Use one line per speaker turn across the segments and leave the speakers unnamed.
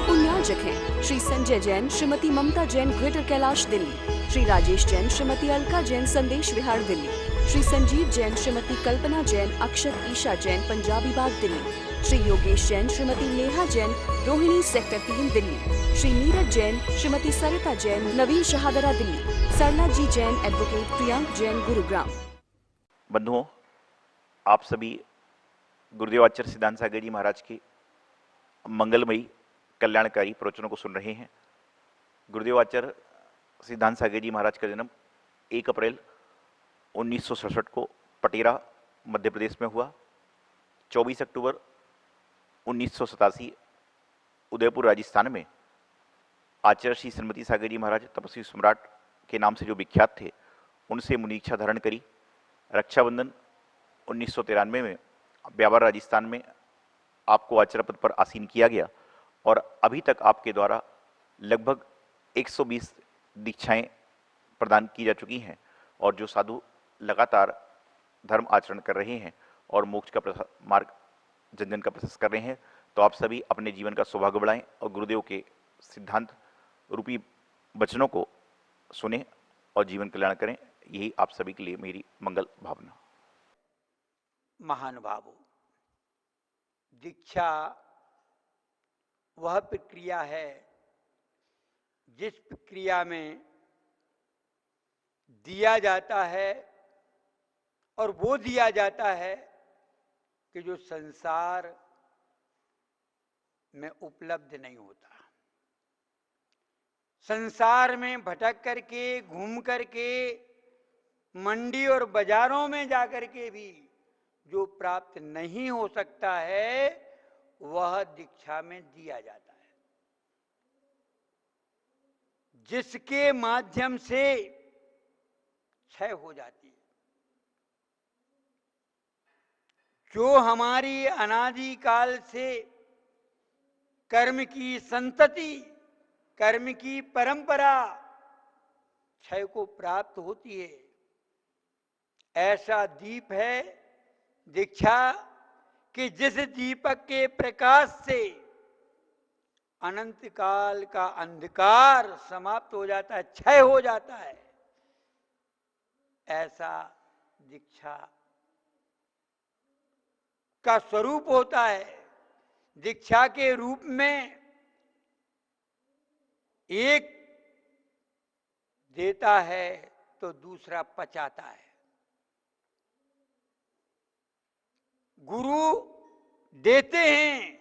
उन्याजक हैं श्री संजय जैन, श्रीमती ममता जैन, ग्रेटर कैलाश दिल्ली। श्री राजेश जैन, श्रीमती अलका जैन, संदेश विहार दिल्ली। श्री संजीव जैन, श्रीमती कल्पना जैन, अक्षत ईशा जैन, पंजाबी बाग दिल्ली। श्री योगेश जैन, श्रीमती नेहा जैन, रोहिणी सेक्टर 3 दिल्ली। श्री नीरज जैन, श्रीमती सरिता जैन, नवीन शहादरा दिल्ली। सरला जी जैन, एडवोकेट प्रियंक जैन, गुरुग्राम।
बंधुओं, आप सभी गुरुदेव आचार्य सिद्धांत सागर जी महाराज के मंगलमयी कल्याणकारी प्रवचनों को सुन रहे हैं। गुरुदेव आचार्य सिद्धांत सागर जी महाराज का जन्म 1 अप्रैल 1967 को पटेरा मध्य प्रदेश में हुआ। 24 अक्टूबर 1987 उदयपुर राजस्थान में आचार्य श्री श्रीमती सागर जी महाराज तपस्वी सम्राट के नाम से जो विख्यात थे, उनसे मुनीक्षा धारण करी। रक्षाबंधन 1993 में ब्यावर राजस्थान में आपको आचार्य पद पर आसीन किया गया और अभी तक आपके द्वारा लगभग 120 दीक्षाएं प्रदान की जा चुकी हैं और जो साधु लगातार धर्म आचरण कर रहे हैं और मोक्ष का मार्ग जन जन का प्रशस्त कर रहे हैं। तो आप सभी अपने जीवन का सौभाग्य बढ़ाएं और गुरुदेव के सिद्धांत रूपी वचनों को सुने और जीवन कल्याण करें। यही आप सभी के लिए मेरी मंगल भावना।
महानुभावों, दीक्षा वह प्रक्रिया है जिस प्रक्रिया में दिया जाता है और वो दिया जाता है कि जो संसार में उपलब्ध नहीं होता। संसार में भटक करके, घूम करके, मंडी और बाजारों में जाकर के भी जो प्राप्त नहीं हो सकता है, वह दीक्षा में दिया जाता है, जिसके माध्यम से क्षय हो जाती है। जो हमारी अनादि काल से कर्म की संतति, कर्म की परंपरा क्षय को प्राप्त होती है, ऐसा दीप है दीक्षा कि जिस दीपक के प्रकाश से अनंत काल का अंधकार समाप्त हो जाता है, क्षय हो जाता है। ऐसा दीक्षा का स्वरूप होता है। दीक्षा के रूप में एक देता है तो दूसरा पचाता है। गुरु देते हैं,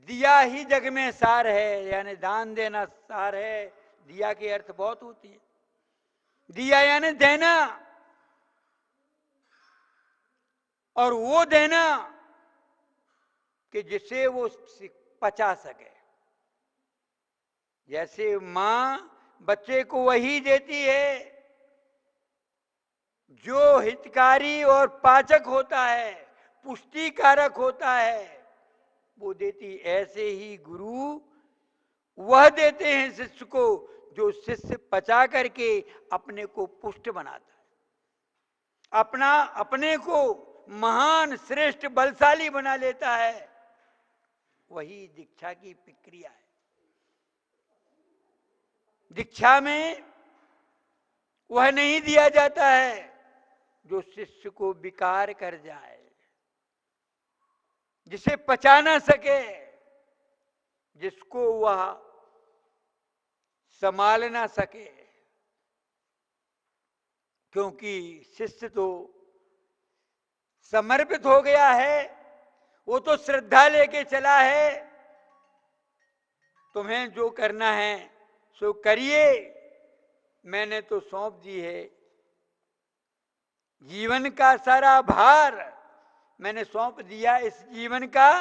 दिया ही जग में सार है, यानी दान देना सार है। दिया के अर्थ बहुत होती है। दिया यानी देना, और वो देना कि जिसे वो पचा सके। जैसे मां बच्चे को वही देती है जो हितकारी और पाचक होता है, पुष्टिकारक होता है, वो देती। ऐसे ही गुरु वह देते हैं शिष्य को जो शिष्य पचा करके अपने को पुष्ट बनाता है, अपने को महान, श्रेष्ठ, बलशाली बना लेता है। वही दीक्षा की प्रक्रिया है। दीक्षा में वह नहीं दिया जाता है जो शिष्य को विकार कर जाए, जिसे पचा ना सके, जिसको वह संभाल ना सके। क्योंकि शिष्य तो समर्पित हो गया है, वो तो श्रद्धा लेके चला है। तुम्हें जो करना है सो करिए, मैंने तो सौंप दी है। जीवन का सारा भार मैंने सौंप दिया। इस जीवन का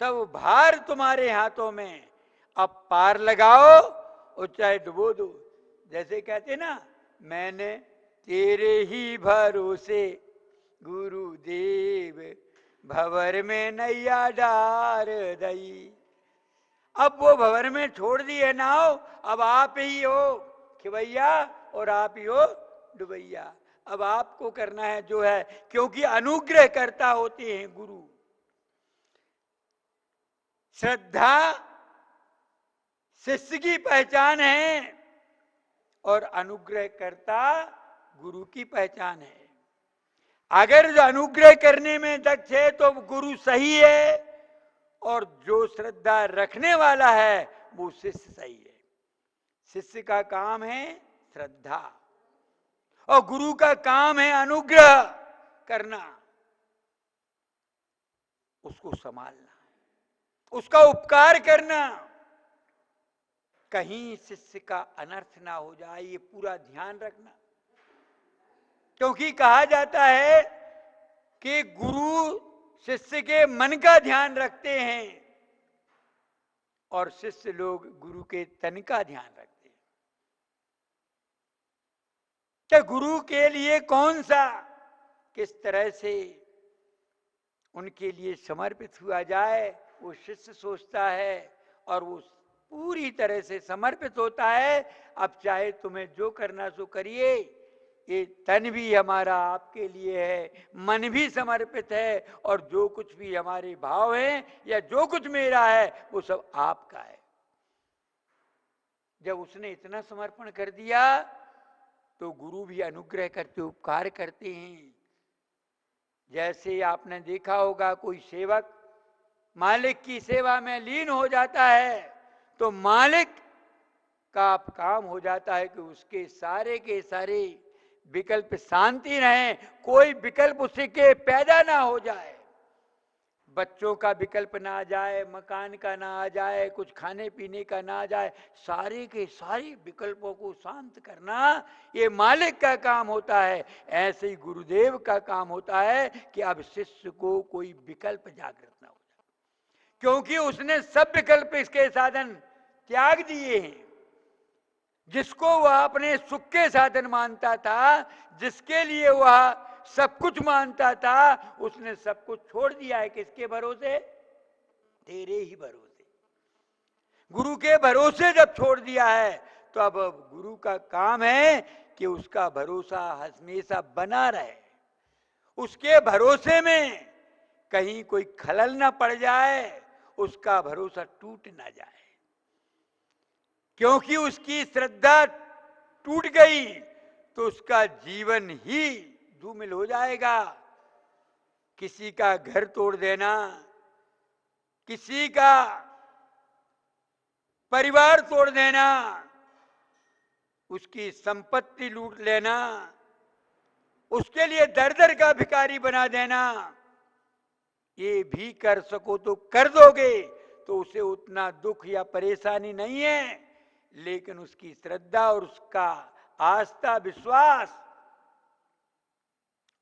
सब भार तुम्हारे हाथों में, अब पार लगाओ और चाहे डुबो दो। जैसे कहते ना, मैंने तेरे ही भरोसे गुरुदेव भंवर में नैया डार दई। अब वो भंवर में छोड़ दी है नाव, अब आप ही हो खिवैया और आप ही हो डुबैया। अब आपको करना है जो है, क्योंकि अनुग्रह करता होते हैं गुरु। श्रद्धा शिष्य की पहचान है और अनुग्रहकर्ता गुरु की पहचान है। अगर जो अनुग्रह करने में दक्ष है तो गुरु सही है, और जो श्रद्धा रखने वाला है वो शिष्य सही है। शिष्य का काम है श्रद्धा और गुरु का काम है अनुग्रह करना, उसको संभालना, उसका उपकार करना, कहीं शिष्य का अनर्थ ना हो जाए, ये पूरा ध्यान रखना। क्योंकि कहा जाता है कि गुरु शिष्य के मन का ध्यान रखते हैं और शिष्य लोग गुरु के तन का ध्यान रखते हैं। कि गुरु के लिए कौन सा किस तरह से उनके लिए समर्पित हुआ जाए वो शिष्य सोचता है और वो पूरी तरह से समर्पित होता है। अब चाहे तुम्हें जो करना सो करिए, ये तन भी हमारा आपके लिए है, मन भी समर्पित है, और जो कुछ भी हमारे भाव हैं या जो कुछ मेरा है वो सब आपका है। जब उसने इतना समर्पण कर दिया तो गुरु भी अनुग्रह करते, उपकार करते हैं। जैसे आपने देखा होगा कोई सेवक मालिक की सेवा में लीन हो जाता है तो मालिक का काम हो जाता है कि उसके सारे के सारे विकल्प शांति रहे, कोई विकल्प उसके पैदा ना हो जाए, बच्चों का विकल्प ना आ जाए, मकान का ना आ जाए, कुछ खाने पीने का ना आ जाए, सारे के सारे विकल्पों को शांत करना ये मालिक का काम होता है। ऐसे ही गुरुदेव का काम होता है कि अब शिष्य को कोई विकल्प जागृत ना हो जाए, क्योंकि उसने सब विकल्प इसके साधन त्याग दिए हैं। जिसको वह अपने सुख के साधन मानता था, जिसके लिए वह सब कुछ मानता था, उसने सब कुछ छोड़ दिया है। किसके भरोसे? तेरे ही भरोसे। गुरु के भरोसे जब छोड़ दिया है तो अब गुरु का काम है कि उसका भरोसा हमेशा बना रहे, उसके भरोसे में कहीं कोई खलल ना पड़ जाए, उसका भरोसा टूट ना जाए। क्योंकि उसकी श्रद्धा टूट गई तो उसका जीवन ही धूमिल हो जाएगा। किसी का घर तोड़ देना, किसी का परिवार तोड़ देना, उसकी संपत्ति लूट लेना, उसके लिए दर दर का भिखारी बना देना, ये भी कर सको तो कर दोगे तो उसे उतना दुख या परेशानी नहीं है, लेकिन उसकी श्रद्धा और उसका आस्था विश्वास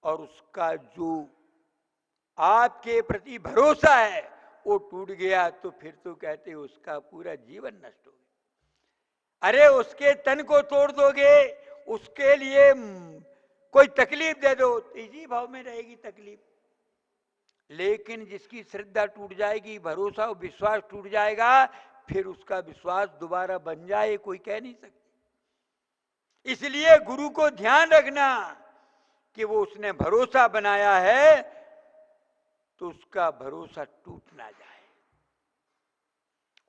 और उसका जो आपके प्रति भरोसा है वो टूट गया तो फिर तो कहते उसका पूरा जीवन नष्ट हो गया। अरे उसके तन को तोड़ दोगे, उसके लिए कोई तकलीफ दे दो, इसी भाव में रहेगी तकलीफ। लेकिन जिसकी श्रद्धा टूट जाएगी, भरोसा और विश्वास टूट जाएगा, फिर उसका विश्वास दोबारा बन जाए कोई कह नहीं सकता। इसलिए गुरु को ध्यान रखना कि वो उसने भरोसा बनाया है तो उसका भरोसा टूट ना जाए।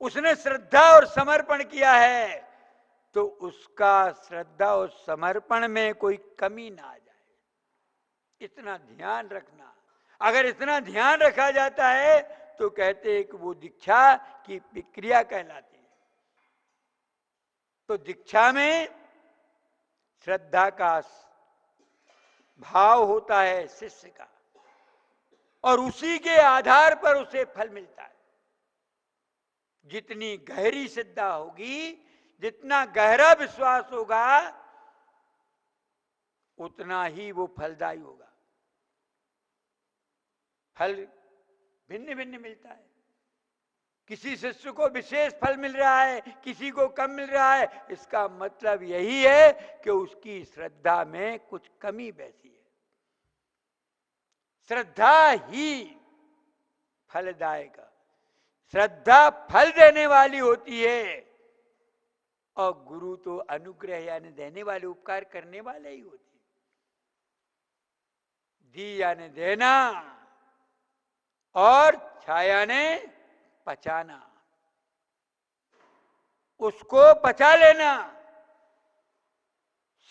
उसने श्रद्धा और समर्पण किया है तो उसका श्रद्धा और समर्पण में कोई कमी ना आ जाए, इतना ध्यान रखना। अगर इतना ध्यान रखा जाता है तो कहते हैं कि वो दीक्षा की प्रक्रिया कहलाती है। तो दीक्षा में श्रद्धा का भाव होता है शिष्य का, और उसी के आधार पर उसे फल मिलता है। जितनी गहरी श्रद्धा होगी, जितना गहरा विश्वास होगा, उतना ही वो फलदायी होगा। फल भिन्न भिन्न मिलता है, किसी शिष्य को विशेष फल मिल रहा है, किसी को कम मिल रहा है। इसका मतलब यही है कि उसकी श्रद्धा में कुछ कमी बैठी है। श्रद्धा ही फलदायक, श्रद्धा फल देने वाली होती है, और गुरु तो अनुग्रह यानी देने वाले, उपकार करने वाले ही होते हैं। दी यानी देना और छाया ने पचाना। उसको पचा लेना।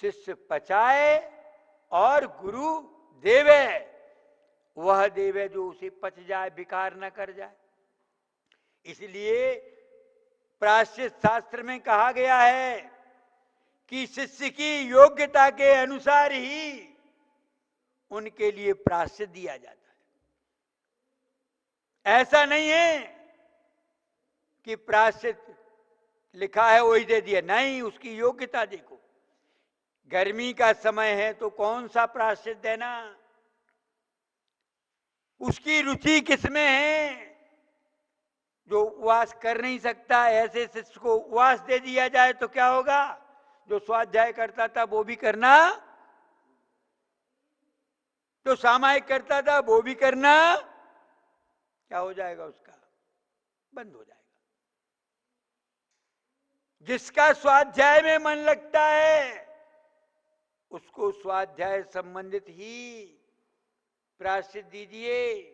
शिष्य पचाए और गुरु देवे, वह देवे जो उसे पच जाए, विकार न कर जाए। इसलिए प्रायश्चित शास्त्र में कहा गया है कि शिष्य की योग्यता के अनुसार ही उनके लिए प्रायश्चित दिया जाता है। ऐसा नहीं है कि प्रायश्चित लिखा है वही दे दिया, नहीं, उसकी योग्यता देखो। गर्मी का समय है तो कौन सा प्रायश्चित देना, उसकी रुचि किसमें है। जो उपवास कर नहीं सकता, ऐसे शिष्य को उपवास दे दिया जाए तो क्या होगा। जो स्वाध्याय करता था वो भी करना, जो सामायिक करता था वो भी करना, क्या हो जाएगा, उसका बंद हो जाएगा। जिसका स्वाध्याय में मन लगता है उसको स्वाध्याय संबंधित ही प्रायश्चित दीजिए।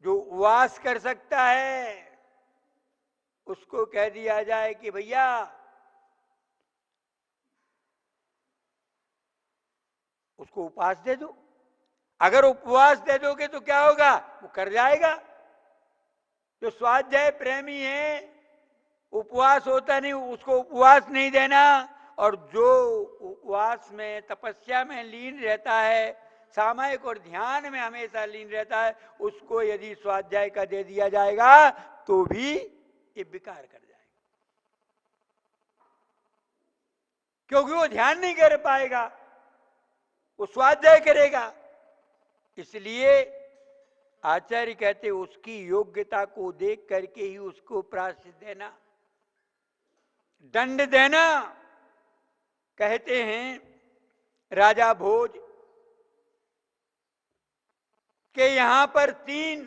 जो उपवास कर सकता है उसको कह दिया जाए कि भैया उसको उपवास दे दो। अगर उपवास दे दोगे तो क्या होगा, वो कर जाएगा। जो स्वाध्याय प्रेमी है उपवास होता नहीं, उसको उपवास नहीं देना। और जो उपवास में तपस्या में लीन रहता है, सामायिक और ध्यान में हमेशा लीन रहता है, उसको यदि स्वाध्याय का दे दिया जाएगा तो भी ये विकार कर जाएगा, क्योंकि वो ध्यान नहीं कर पाएगा, वो स्वाध्याय करेगा। इसलिए आचार्य कहते उसकी योग्यता को देख करके ही उसको प्रायश्चित देना, दंड देना। कहते हैं राजा भोज के यहां पर 3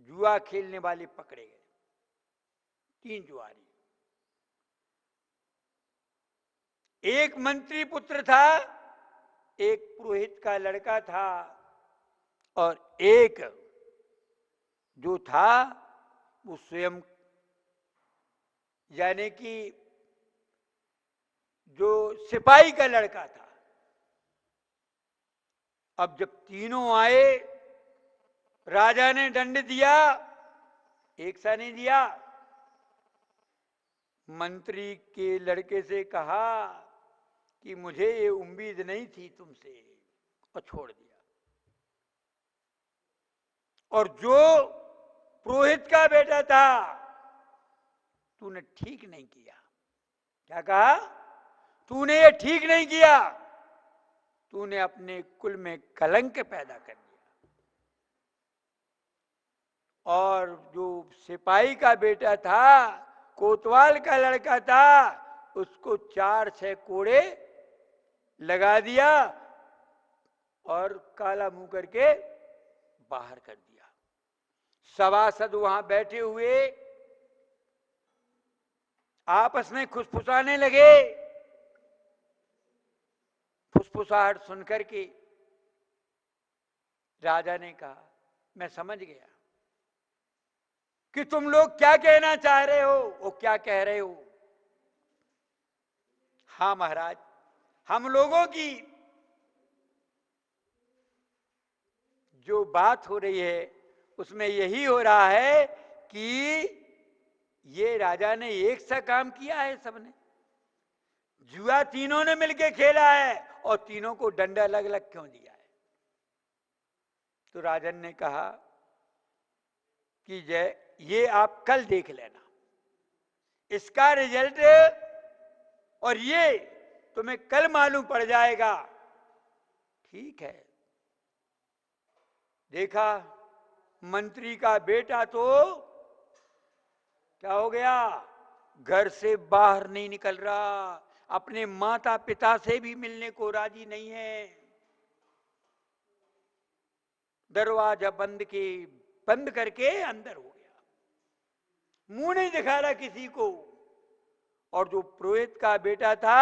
जुआ खेलने वाले पकड़े गए, 3 जुआरी। एक मंत्री पुत्र था, एक पुरोहित का लड़का था, और एक जो था वो स्वयं, यानी कि जो सिपाही का लड़का था। अब जब तीनों आए, राजा ने दंड दिया, एक सा नहीं दिया। मंत्री के लड़के से कहा कि मुझे ये उम्मीद नहीं थी तुमसे, और छोड़ दिया। और जो पुरोहित का बेटा था, तूने ठीक नहीं किया। क्या कहा, तूने ये ठीक नहीं किया, तूने अपने कुल में कलंक पैदा कर दिया। और जो सिपाही का बेटा था, कोतवाल का लड़का था, उसको 4-6 कोड़े लगा दिया और काला मुंह करके बाहर कर दिया। सभासद वहां बैठे हुए आपस में खुसफुसाने लगे। फुसफुसाहट सुनकर के राजा ने कहा, मैं समझ गया कि तुम लोग क्या कहना चाह रहे हो, वो क्या कह रहे हो। हाँ महाराज, हम लोगों की जो बात हो रही है उसमें यही हो रहा है कि ये राजा ने एक सा काम किया है सबने। जुआ तीनों ने मिलके खेला है और तीनों को दंड अलग अलग क्यों दिया है। तो राजन ने कहा कि जय, ये आप कल देख लेना, इसका रिजल्ट और ये तुम्हें कल मालूम पड़ जाएगा। ठीक है। देखा, मंत्री का बेटा तो क्या हो गया, घर से बाहर नहीं निकल रहा, अपने माता पिता से भी मिलने को राजी नहीं है, दरवाजा बंद करके अंदर हो गया, मुंह नहीं दिखा रहा किसी को। और जो पुरोहित का बेटा था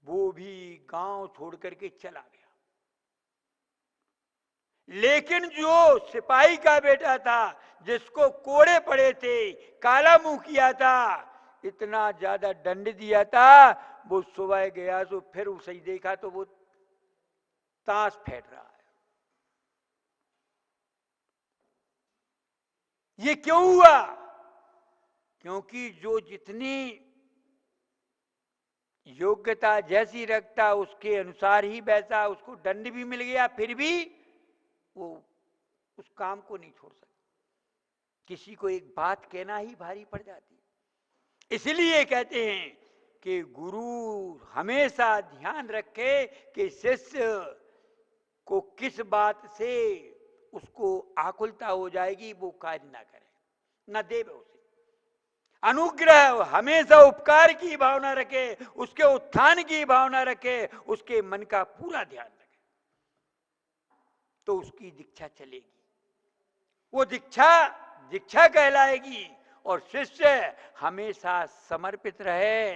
वो भी गांव छोड़ करके चला गया। लेकिन जो सिपाही का बेटा था, जिसको कोड़े पड़े थे, काला मुंह किया था, इतना ज्यादा दंड दिया था, वो सुबह गया तो फिर उसे ही देखा तो वो ताश फेंट रहा है। ये क्यों हुआ? क्योंकि जो जितनी योग्यता जैसी रखता उसके अनुसार ही वैसा, उसको दंड भी मिल गया, फिर भी वो उस काम को नहीं छोड़ सकता। किसी को एक बात कहना ही भारी पड़ जाती। इसलिए कहते हैं कि गुरु हमेशा ध्यान रखे कि शिष्य को किस बात से उसको आकुलता हो जाएगी, वो कार्य ना करे, ना देवे उसे। अनुग्रह हमेशा उपकार की भावना रखे, उसके उत्थान की भावना रखे, उसके मन का पूरा ध्यान रखे, तो उसकी दीक्षा चलेगी। वो दीक्षा कहलाएगी। और शिष्य हमेशा समर्पित रहे,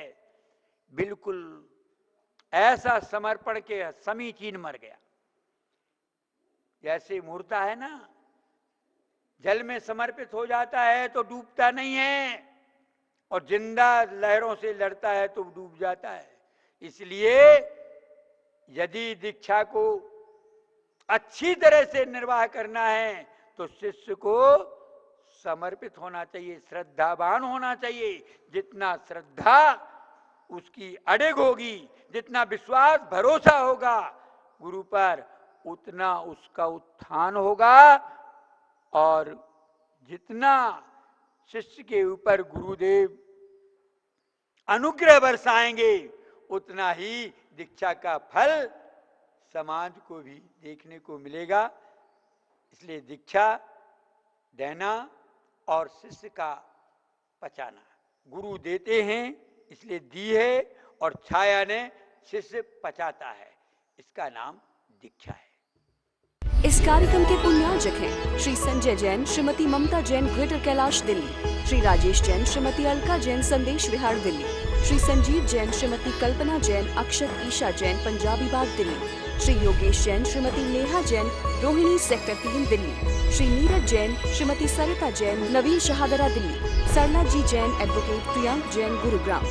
बिल्कुल ऐसा समर्पण के समीचीन मर गया। जैसे मूर्ता है ना, जल में समर्पित हो जाता है तो डूबता नहीं है, और जिंदा लहरों से लड़ता है तो डूब जाता है। इसलिए यदि दीक्षा को अच्छी तरह से निर्वाह करना है तो शिष्य को समर्पित होना चाहिए, श्रद्धावान होना चाहिए। जितना श्रद्धा उसकी अडिग होगी, जितना विश्वास भरोसा होगा गुरु पर, उतना उसका उत्थान होगा। और जितना शिष्य के ऊपर गुरुदेव अनुग्रह बरसाएंगे, उतना ही दीक्षा का फल समाज को भी देखने को मिलेगा। इसलिए दीक्षा देना और शिष्य का पचाना, गुरु देते हैं इसलिए दी है, और छाया ने शिष्य पचाता है, इसका नाम दीक्षा है।
इस कार्यक्रम के पुण्यार्जक हैं श्री संजय जैन, श्रीमती ममता जैन, ग्रेटर कैलाश दिल्ली, श्री राजेश जैन, श्रीमती अलका जैन, संदेश विहार दिल्ली, श्री संजीव जैन, श्रीमती कल्पना जैन, अक्षत ईशा जैन, पंजाबी बाग दिल्ली, श्री योगेश जैन, श्रीमती नेहा जैन, रोहिणी सेक्टर 3 दिल्ली, श्री नीरज जैन, श्रीमती सरिता जैन, नवीन शहादरा दिल्ली, सरला जी जैन, एडवोकेट प्रियांक जैन, गुरुग्राम।